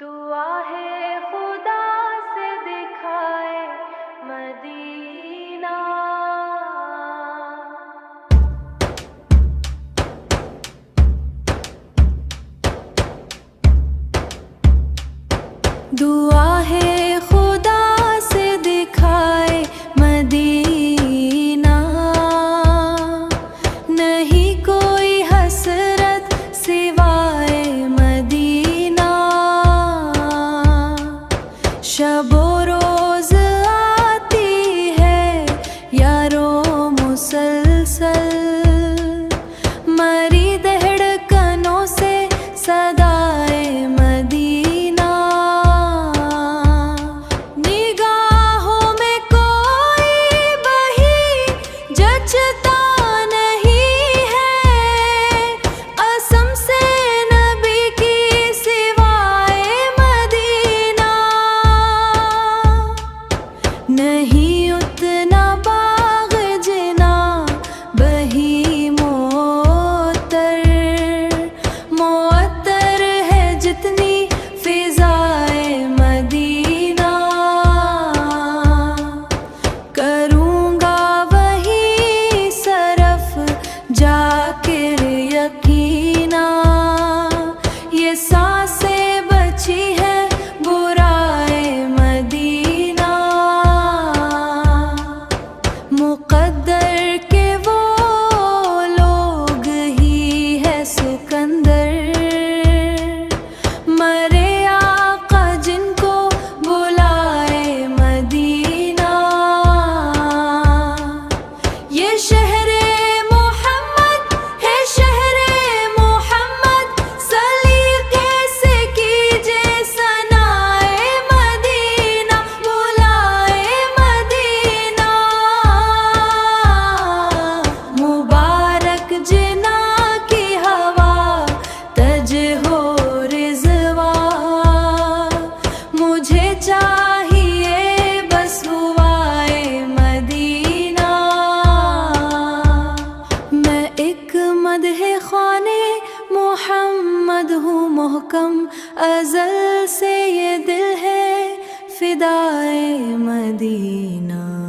دعا ہے خدا سے دکھائے مدینہ، دعا ہے خدا سے دکھائے مدینہ، نہیں کوئی حسرت سوائے مدینہ، شب و روز آتی ہے یارو مسلسل، مری دھڑکنوں سے صدائے مدینہ، نگاہوں میں کوئی بہی جچتا نہیں ہے، قسم سے نبی کی سوائے مدینہ، نہیں اتنا باغ جنا بہی معطر، معطر ہے جتنی فضائے مدینہ، کروں گا وہی صرف جا کر یقینا، یہ سانسیں بچی ہے برائے مدینہ، مقدر کے وہ لوگ ہی ہے سکندر، مرے آقا جن کو بلائے مدینہ، یہ شہر محمد ہے شہر محمد، سلیقے سے کیجے ثنائے مدینہ، بلائے مدینہ، مبارک جنا کی ہوا تج ہو رضوا، مجھے چاہیے بس ہوائے مدینہ، میں ایک مدح خوانے محمد ہوں محکم، ازل سے یہ دل ہے فدائے مدینہ۔